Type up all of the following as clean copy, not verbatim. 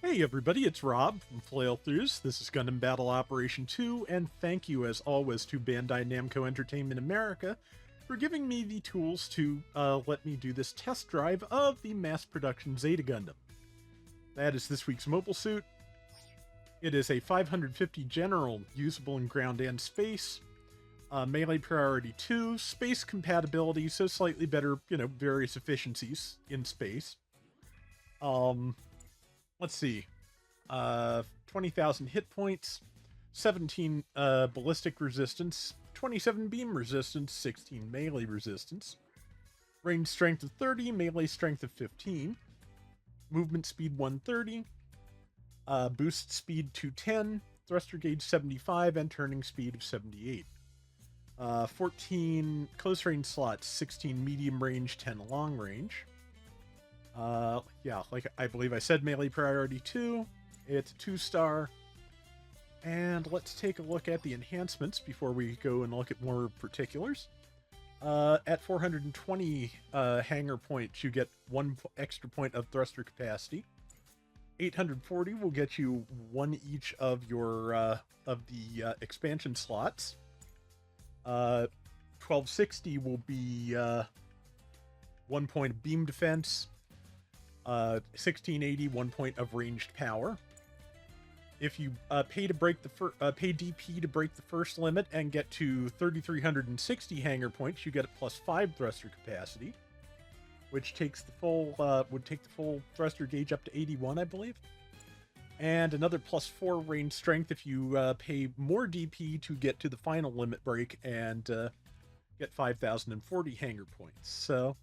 Hey everybody, it's Rob from Flailthroughs. This is Gundam Battle Operation 2, and thank you as always to Bandai Namco Entertainment America for giving me the tools to let me do this test drive of the mass production Zeta Gundam. That is this week's mobile suit. It is a 550 general, usable in ground and space. Melee priority 2, space compatibility, so slightly better, various efficiencies in space. Let's see. 20,000 hit points, 17 ballistic resistance, 27 beam resistance, 16 melee resistance, range strength of 30, melee strength of 15, movement speed 130, boost speed 210, thruster gauge 75, and turning speed of 78. 14 close range slots, 16 medium range, 10 long range. Like I believe I said, melee priority 2. It's a 2-star. And let's take a look at the enhancements before we go and look at more particulars. At 420 hanger points, you get 1 extra point of thruster capacity. 840 will get you 1 each of your expansion slots. 1260 will be 1 point of beam defense. 1680, 1 point of ranged power. If you pay DP to break the first limit and get to 3,360 hanger points, you get a plus 5 thruster capacity, which takes the full would take the full thruster gauge up to 81, I believe. And another plus 4 range strength if you pay more DP to get to the final limit break and get 5,040 hanger points. So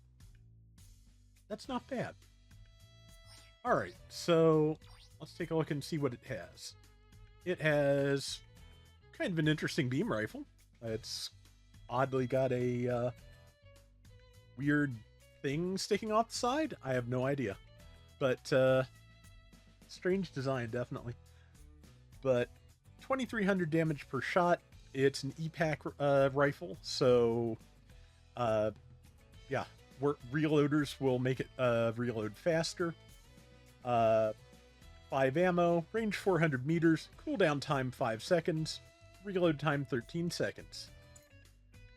that's not bad. Alright, so let's take a look and see what it has. It has kind of an interesting beam rifle. It's oddly got a weird thing sticking off the side. I have no idea. But strange design, definitely. But 2,300 damage per shot. It's an EPAC rifle, so reloaders will make it reload faster. 5 ammo, range 400 meters, cooldown time 5 seconds, reload time 13 seconds.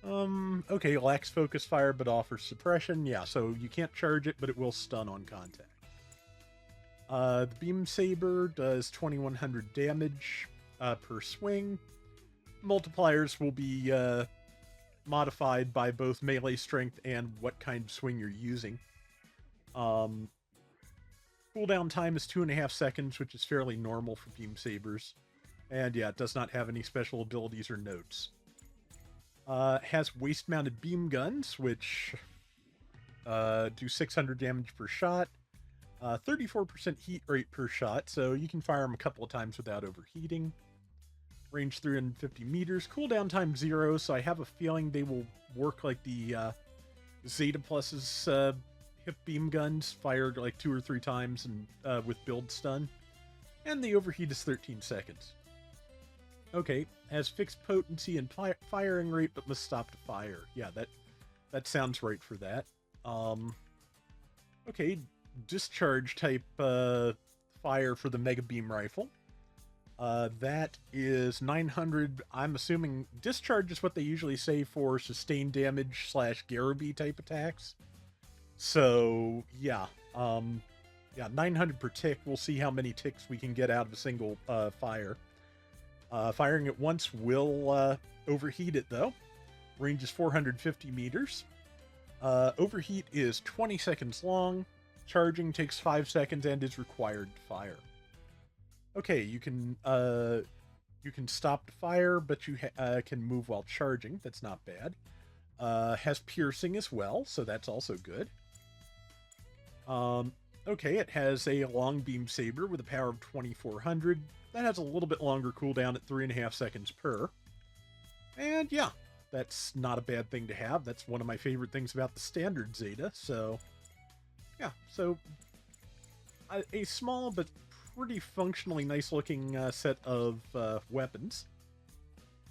Okay, lacks focus fire but offers suppression. Yeah, so you can't charge it, but it will stun on contact. The beam saber does 2,100 damage per swing. Multipliers will be modified by both melee strength and what kind of swing you're using. Cooldown time is 2.5 seconds, which is fairly normal for beam sabers. And yeah, it does not have any special abilities or notes. Has waist-mounted beam guns, which do 600 damage per shot. 34% heat rate per shot, so you can fire them a couple of times without overheating. Range 350 meters. Cooldown time 0, so I have a feeling they will work like the Zeta Plus's hip beam guns, fired like 2 or 3 times and with build stun. And the overheat is 13 seconds. Okay, has fixed potency and firing rate, but must stop to fire. Yeah, that sounds right for that. Okay, discharge type fire for the Mega Beam Rifle. That is 900. I'm assuming discharge is what they usually say for sustained damage / Garibee type attacks. So, yeah. 900 per tick. We'll see how many ticks we can get out of a single fire. Firing it once will overheat it, though. Range is 450 meters. Overheat is 20 seconds long. Charging takes 5 seconds and is required to fire. Okay, you can stop to fire, but you can move while charging. That's not bad. Has piercing as well, so that's also good. Okay, it has a long beam saber with a power of 2,400. That has a little bit longer cooldown at 3.5 seconds per. And yeah, that's not a bad thing to have. That's one of my favorite things about the standard Zeta. So yeah, so a small but pretty functionally nice looking set of weapons.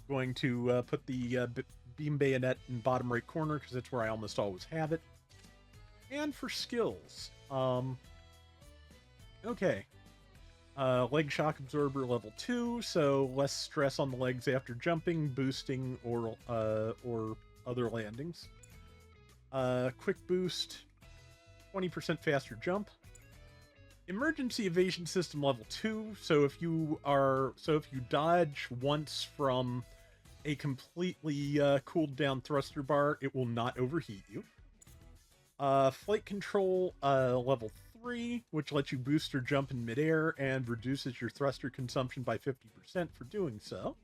Going to put the beam bayonet in bottom right corner because that's where I almost always have it. And for skills, okay, Leg shock absorber level 2, so less stress on the legs after jumping, boosting, or other landings. Quick boost, 20% faster jump. Emergency evasion system level 2, so if you dodge once from a completely cooled down thruster bar, it will not overheat you. Flight control level 3, which lets you boost or jump in midair and reduces your thruster consumption by 50% for doing so.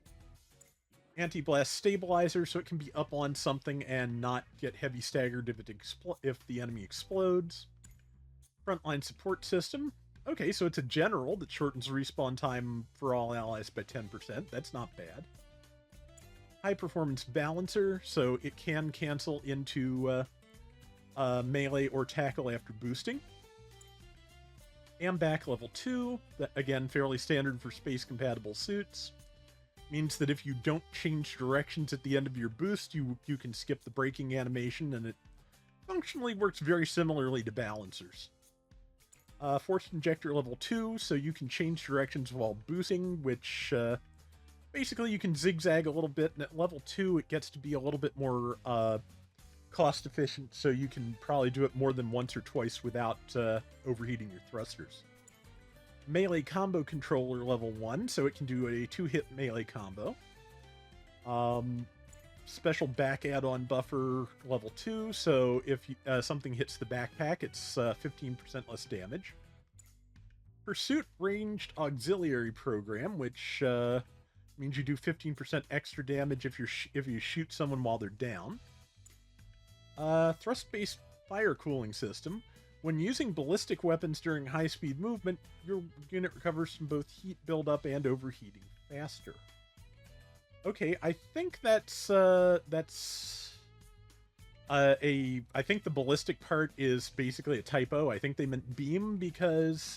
Anti-blast stabilizer, so it can be up on something and not get heavy staggered if the enemy explodes. Frontline support system. Okay, so it's a general that shortens respawn time for all allies by 10%. That's not bad. High performance balancer, so it can cancel into melee or tackle after boosting. Ambac level 2, that again fairly standard for space compatible suits. Means that if you don't change directions at the end of your boost, you can skip the braking animation, and it functionally works very similarly to balancers. Force injector level 2, so you can change directions while boosting, which basically you can zigzag a little bit, and at level 2 it gets to be a little bit more cost efficient, so you can probably do it more than once or twice without overheating your thrusters. Melee combo controller level 1, so it can do a 2-hit melee combo. Special back add-on buffer level 2, so if something hits the backpack, it's 15% less damage. Pursuit ranged auxiliary program, which means you do 15% extra damage if you shoot someone while they're down. Thrust-based fire cooling system. When using ballistic weapons during high-speed movement, your unit recovers from both heat buildup and overheating faster. Okay, I think I think the ballistic part is basically a typo. I think they meant beam because,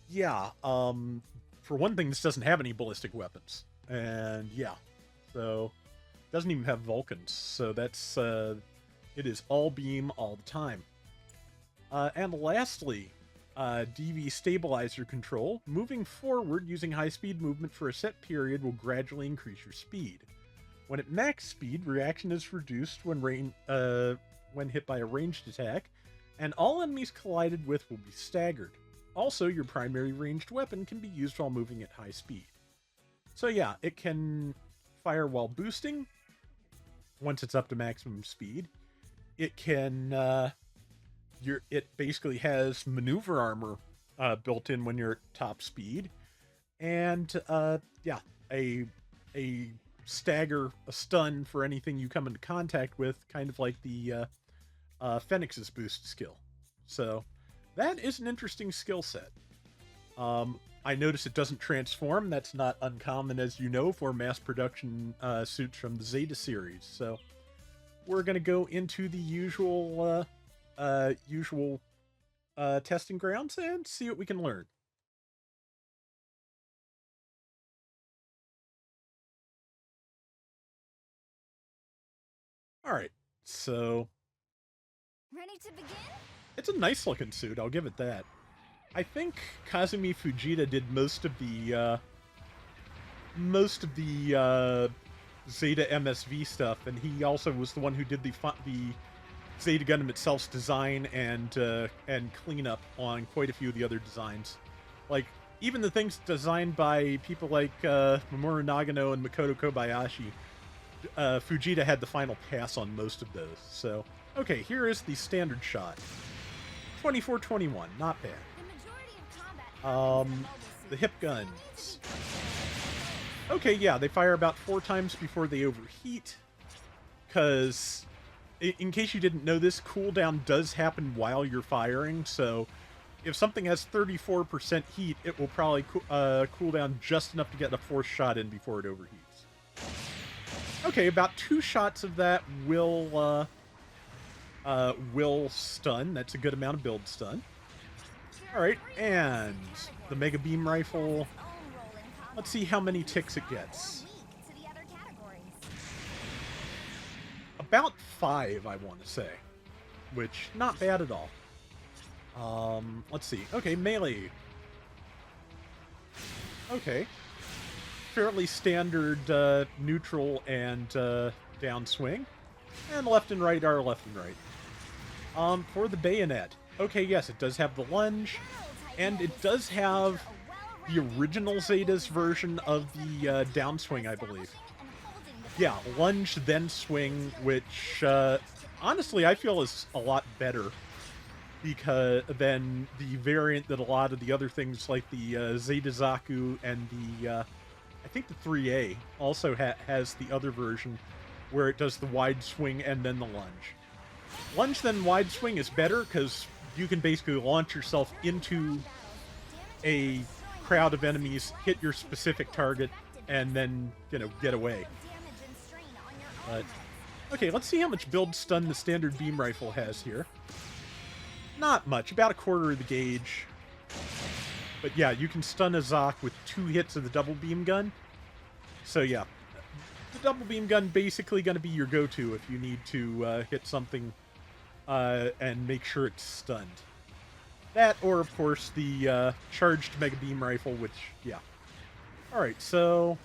yeah, for one thing, this doesn't have any ballistic weapons. And, yeah, so, doesn't even have Vulcans. So that's, it is all beam all the time. And lastly, DV stabilizer control. Moving forward using high-speed movement for a set period will gradually increase your speed. When at max speed, reaction is reduced when hit by a ranged attack, and all enemies collided with will be staggered. Also, your primary ranged weapon can be used while moving at high speed. So yeah, it can fire while boosting, once it's up to maximum speed. It can... it basically has maneuver armor built in when you're at top speed, and yeah, a stagger, a stun for anything you come into contact with, kind of like the Phoenix's boost skill. So that is an interesting skill set. I notice it doesn't transform. That's not uncommon, as you know, for mass production suits from the Zeta series. So we're going to go into the usual testing grounds and see what we can learn. All right, so ready to begin? It's a nice looking suit, I'll give it that. I think Kazumi Fujita did most of the Zeta MSV stuff, and he also was the one who did the Zeta Gundam itself's design and cleanup on quite a few of the other designs. Like, even the things designed by people like Mamoru Nagano and Makoto Kobayashi, Fujita had the final pass on most of those. So, okay, here is the standard shot. 24-21, not bad. The hip guns. Okay, yeah, they fire about 4 times before they overheat, because... in case you didn't know this, cooldown does happen while you're firing, so if something has 34% heat, it will probably cool down just enough to get a 4th shot in before it overheats. Okay, about 2 shots of that will stun. That's a good amount of build stun. Alright, and the Mega Beam Rifle. Let's see how many ticks it gets. About 5, I want to say, which not bad at all. Let's see. Okay, melee. Okay. Fairly standard neutral and downswing. And left and right are left and right. For the bayonet. Okay, yes, it does have the lunge. And it does have the original Zeta's version of the downswing, I believe. Yeah, lunge, then swing, which, honestly, I feel is a lot better than the variant that a lot of the other things like the Zeta Zaku and the, I think the 3A also has the other version where it does the wide swing and then the lunge. Lunge then wide swing is better because you can basically launch yourself into a crowd of enemies, hit your specific target, and then, get away. But, okay, let's see how much build stun the standard beam rifle has here. Not much, about a quarter of the gauge. But yeah, you can stun a Zoc with 2 hits of the double beam gun. So yeah, the double beam gun basically going to be your go-to if you need to hit something and make sure it's stunned. That, or of course, the charged Mega Beam Rifle, which, yeah. Alright, so...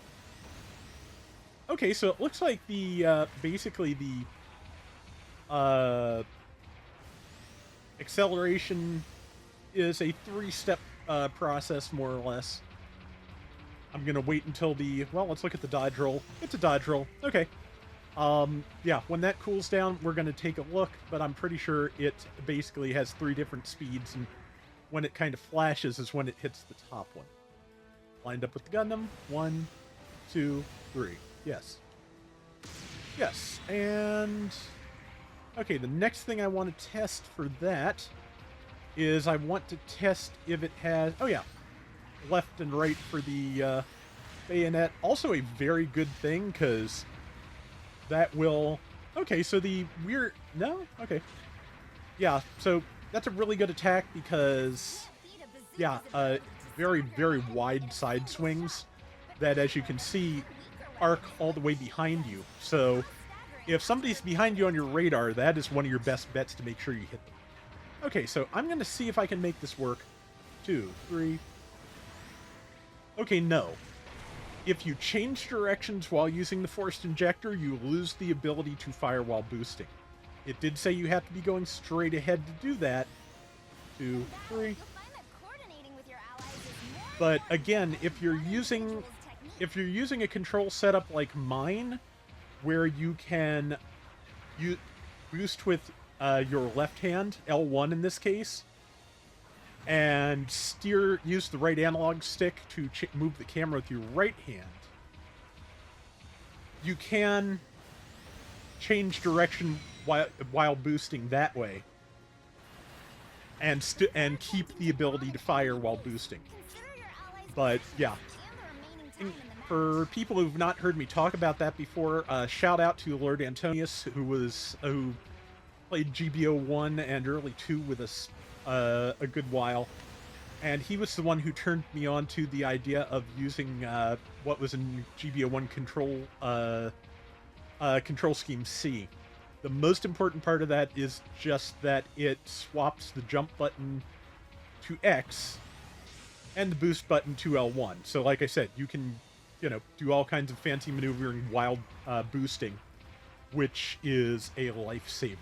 Okay, so it looks like the, basically the, acceleration is a 3-step, process, more or less. I'm gonna wait until well, let's look at the dodge roll. It's a dodge roll. Okay. Yeah, when that cools down, we're gonna take a look, but I'm pretty sure it basically has 3 different speeds, and when it kind of flashes is when it hits the top one. Lined up with the Gundam. 1, 2, 3. Yes. Yes, and... Okay, the next thing I want to test for that is I want to test if it has... Oh, yeah. Left and right for the bayonet. Also a very good thing, because that will... Okay, so the weird... No? Okay. Yeah, so that's a really good attack because... Yeah, very, very wide side swings that, as you can see, arc all the way behind you. So if somebody's behind you on your radar, that is one of your best bets to make sure you hit them. Okay, so I'm going to see if I can make this work. 2, 3... Okay, no. If you change directions while using the forced injector, you lose the ability to fire while boosting. It did say you have to be going straight ahead to do that. 2, 3. But again, if you're using a control setup like mine, where you can boost with your left hand, L1 in this case, and use the right analog stick to move the camera with your right hand, you can change direction while boosting that way, and keep the ability to fire while boosting. But yeah, for people who've not heard me talk about that before, shout out to Lord Antonius, who played GBO 1 and early 2 with us a good while, and he was the one who turned me on to the idea of using what was in GBO 1 control scheme C. The most important part of that is just that it swaps the jump button to X and the boost button to L1. So like I said, you can, do all kinds of fancy maneuvering while boosting, which is a lifesaver.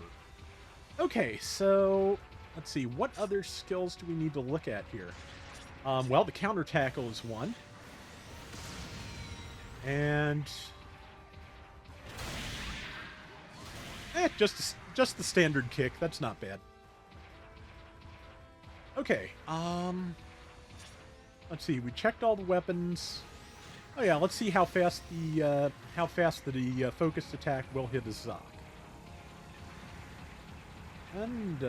Okay, so let's see, what other skills do we need to look at here? Well, the counter tackle is one. And just the standard kick. That's not bad. Okay. Let's see. We checked all the weapons. Oh yeah. Let's see how fast the focused attack will hit a Zoc. And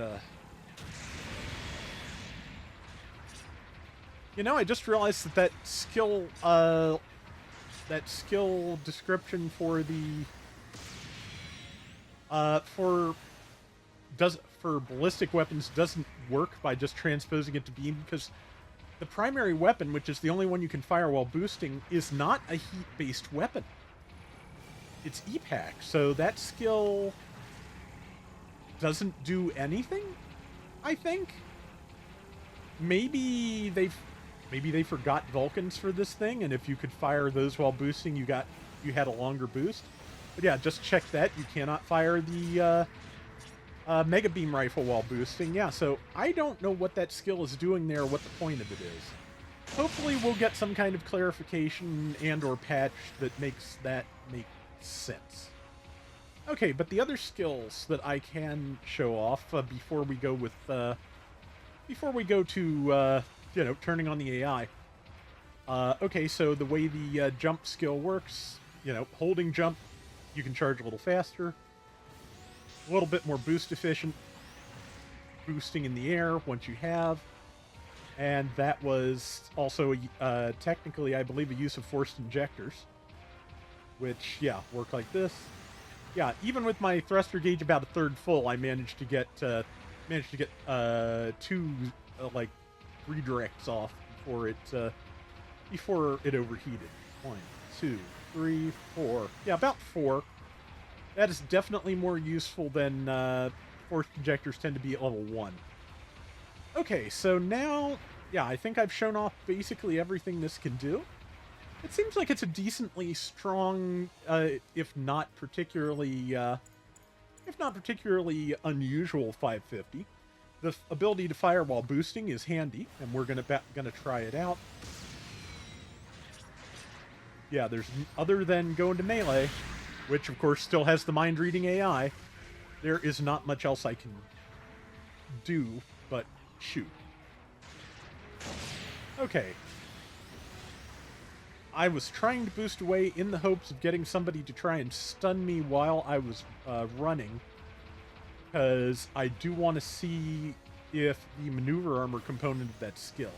I just realized that skill description for the for ballistic weapons doesn't work by just transposing it to beam, because the primary weapon, which is the only one you can fire while boosting, is not a heat-based weapon. It's EPAC, so that skill doesn't do anything, I think. Maybe they've... Maybe they forgot Vulcans for this thing, and if you could fire those while boosting, you had a longer boost. But yeah, just check that. You cannot fire the Mega Beam Rifle while boosting. Yeah, so I don't know what that skill is doing there, what the point of it is. Hopefully we'll get some kind of clarification and or patch that makes that make sense. Okay, but the other skills that I can show off before we go to turning on the AI. Okay, so the way the jump skill works, holding jump, you can charge a little faster, a little bit more boost efficient, boosting in the air once you have, and that was also technically, I believe, a use of forced injectors, which, yeah, work like this. Yeah, even with my thruster gauge about a third full, I managed to get two redirects off before it overheated. 1, 2, 3, 4. Yeah, about 4. That is definitely more useful than forced injectors tend to be at level 1. Okay, so now, yeah, I think I've shown off basically everything this can do. It seems like it's a decently strong, if not particularly unusual 550. The ability to fire while boosting is handy, and we're gonna try it out. Yeah, there's other than going to melee, which of course still has the mind reading AI. There is not much else I can do but shoot. Okay. I was trying to boost away in the hopes of getting somebody to try and stun me while I was running, because I do want to see if the maneuver armor component of that skill.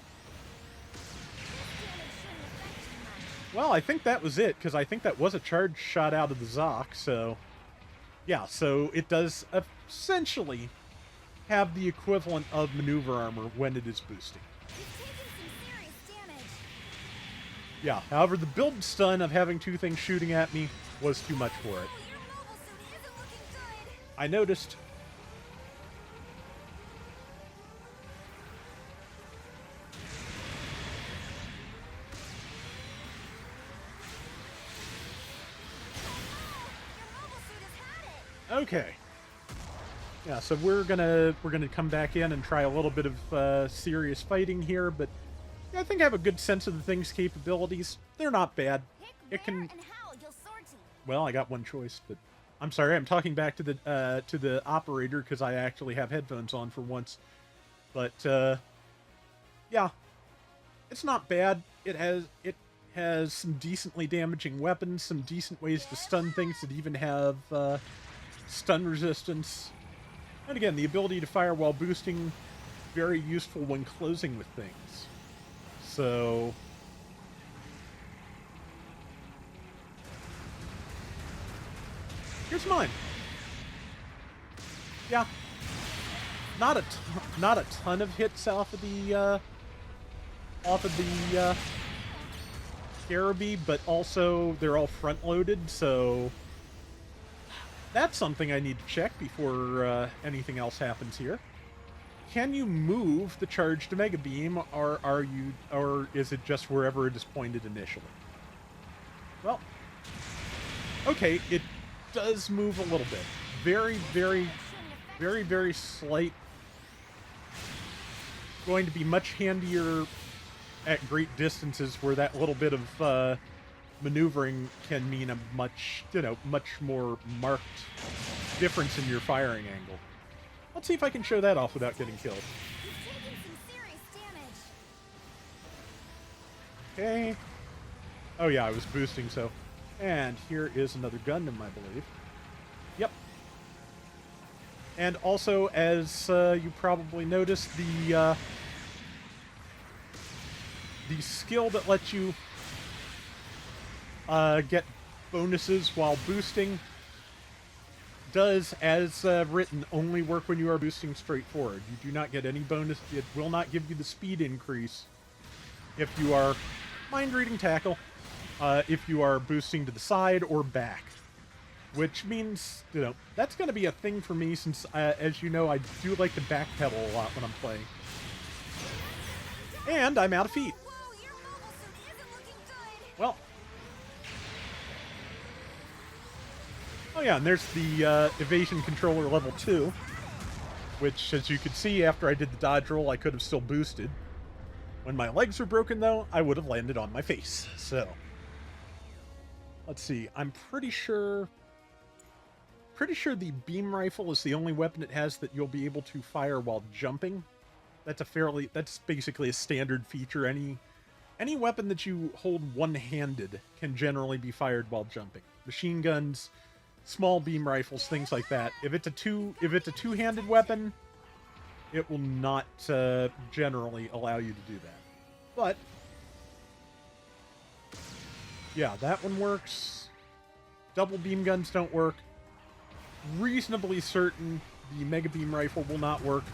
Well, I think that was it, because I think that was a charge shot out of the Zoc, so... Yeah, so it does essentially have the equivalent of maneuver armor when it is boosting. Yeah, however, the build stun of having two things shooting at me was too much for it. I noticed. Okay. Yeah, so we're gonna come back in and try a little bit of serious fighting here, but I think I have a good sense of the thing's capabilities. They're not bad. It can. Well, I got one choice, but I'm sorry. I'm talking back to the operator because I actually have headphones on for once. But yeah, it's not bad. It has some decently damaging weapons, some decent ways to stun things that even have stun resistance, and again, the ability to fire while boosting, very useful when closing with things. So, here's mine. Yeah, not a ton of hits off of the Garaby, but also they're all front loaded, so that's something I need to check before anything else happens here. Can you move the charge to Mega Beam, or is it just wherever it is pointed initially? Well, okay, it does move a little bit. Very, very, very, very slight. Going to be much handier at great distances where that little bit of maneuvering can mean a much more marked difference in your firing angle. Let's see if I can show that off without getting killed. Okay. Oh yeah, I was boosting, so... And here is another Gundam, I believe. Yep. And also, as you probably noticed, the skill that lets you get bonuses while boosting does, as written, only work when you are boosting straight forward. You do not get any bonus. It will not give you the speed increase if you are mind-reading tackle, if you are boosting to the side or back. Which means, that's going to be a thing for me since, as you know, I do like to backpedal a lot when I'm playing. And I'm out of feet. Well. Oh yeah, and there's the evasion controller level 2, which, as you could see, after I did the dodge roll, I could have still boosted. When my legs were broken, though, I would have landed on my face. So, let's see. I'm pretty sure the beam rifle is the only weapon it has that you'll be able to fire while jumping. That's basically a standard feature. Any weapon that you hold one-handed can generally be fired while jumping. Machine guns, small beam rifles, things like that. If it's a two-handed weapon, it will not generally allow you to do that. But yeah, that one works. Double beam guns don't work. Reasonably certain the mega beam rifle will not work,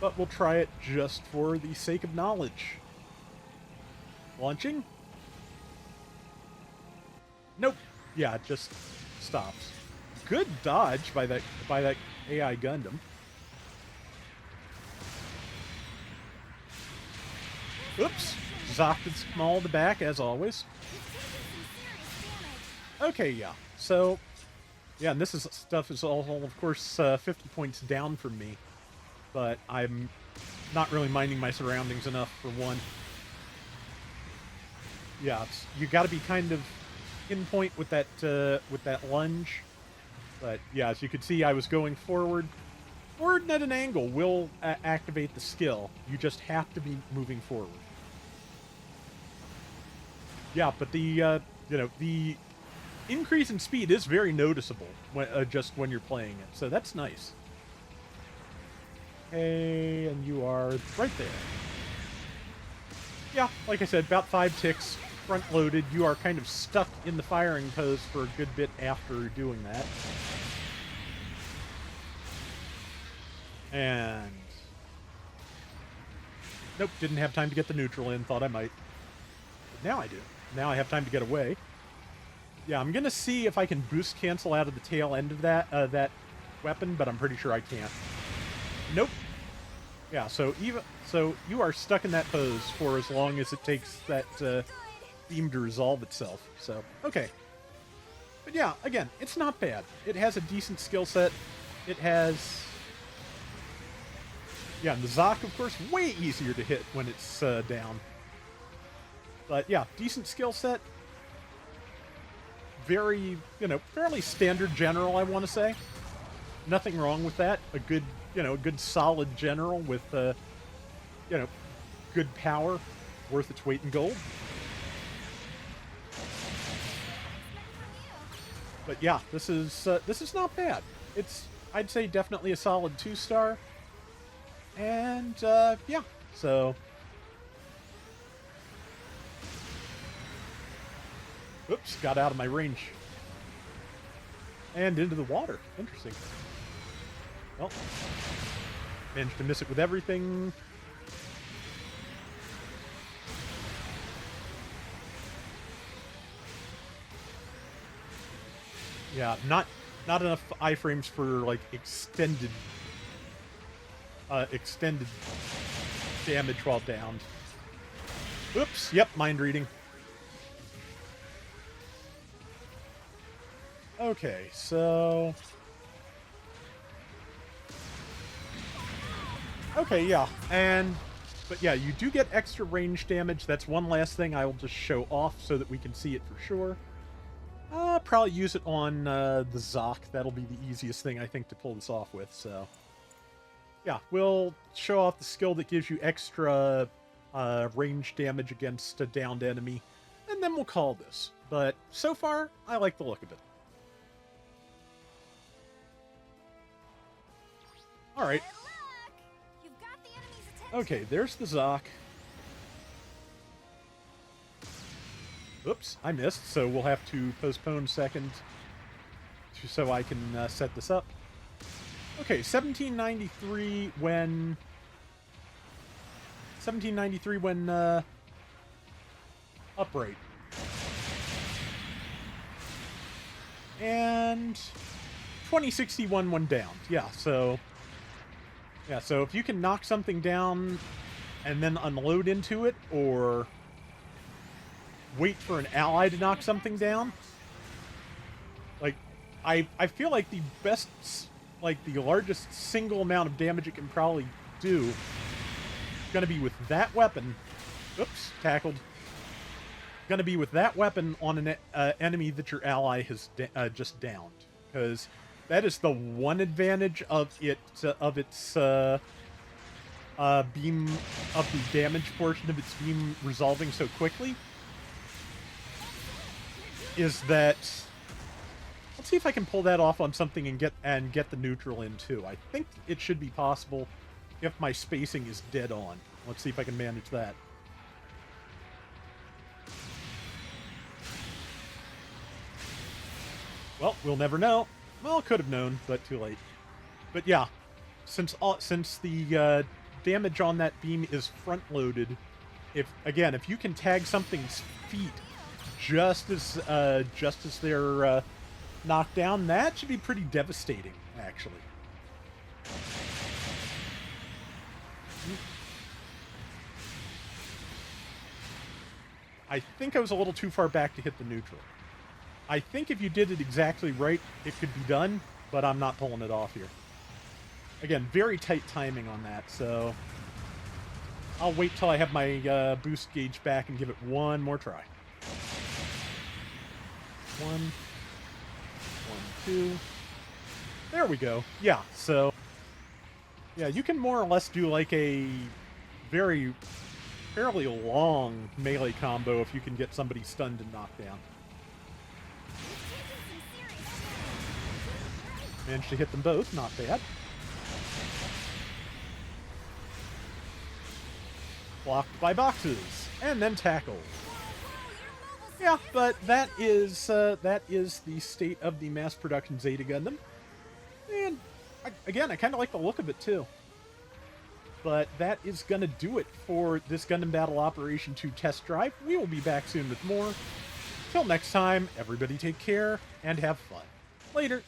but we'll try it just for the sake of knowledge. Launching? Nope. Yeah, it just stops. Good dodge by that AI Gundam. Oops. Zocked small the back, as always. Okay, yeah. So, yeah, and this stuff is all, of course, 50 points down from me. But I'm not really minding my surroundings enough, for one. Yeah, you got to be kind of pinpoint with that lunge. But yeah, as you can see, I was going forward. Forward and at an angle will activate the skill. You just have to be moving forward. Yeah, but the the increase in speed is very noticeable when, just when you're playing it. So that's nice. Okay, and you are right there. Yeah, like I said, about 5 ticks, front-loaded. You are kind of stuck in the firing pose for a good bit after doing that. And nope, didn't have time to get the neutral in. Thought I might. But now I do. Now I have time to get away. Yeah, I'm gonna see if I can boost cancel out of the tail end of that weapon, but I'm pretty sure I can't. Nope. Yeah, so you are stuck in that pose for as long as it takes that beam to resolve itself. So okay. But yeah, again, it's not bad. It has a decent skill set. It has. Yeah, and the Zoc, of course, way easier to hit when it's down. But yeah, decent skill set. Very, fairly standard general, I want to say. Nothing wrong with that. A good solid general with, good power, worth its weight in gold. But yeah, this is not bad. It's, I'd say, definitely a solid 2-star. And, yeah, so... Oops, got out of my range. And into the water. Interesting. Well, managed to miss it with everything. Yeah, not enough iframes for, like, extended damage while downed. Oops, yep, mind reading. Okay, so... Okay, yeah, but yeah, you do get extra range damage. That's one last thing I will just show off so that we can see it for sure. Probably use it on the Zoc. That'll be the easiest thing, I think, to pull this off with, so... Yeah, we'll show off the skill that gives you extra range damage against a downed enemy, and then we'll call this. But so far, I like the look of it. Alright. Okay, there's the Zoc. Oops, I missed, so we'll have to postpone a second so I can set this up. Okay, 1793 when... upright. And 2061 when downed. Yeah, so if you can knock something down and then unload into it, or wait for an ally to knock something down. Like, I feel like the best, like the largest single amount of damage it can probably do is going to be with that weapon. Oops, tackled. Going to be with that weapon on an enemy that your ally has just downed, because that is the one advantage of its beam, of the damage portion of its beam resolving so quickly, is that, let's see if I can pull that off on something and get the neutral in too. I think it should be possible if my spacing is dead on. Let's see if I can manage that. Well, we'll never know. Well, could have known, but too late. But yeah, since the damage on that beam is front-loaded, if you can tag something's feet just as they're knocked down, that should be pretty devastating, actually. I think I was a little too far back to hit the neutral. I think if you did it exactly right, it could be done, but I'm not pulling it off here. Again, very tight timing on that, so I'll wait till I have my boost gauge back and give it one more try. 1, 2. There we go. Yeah, so yeah, you can more or less do like a fairly long melee combo if you can get somebody stunned and knocked down. Managed to hit them both, not bad. Blocked by boxes, and then tackled. Yeah, but that is the state of the mass production Zeta Gundam. And again, I kind of like the look of it too. But that is going to do it for this Gundam Battle Operation 2 test drive. We will be back soon with more. Till next time, everybody take care and have fun. Later.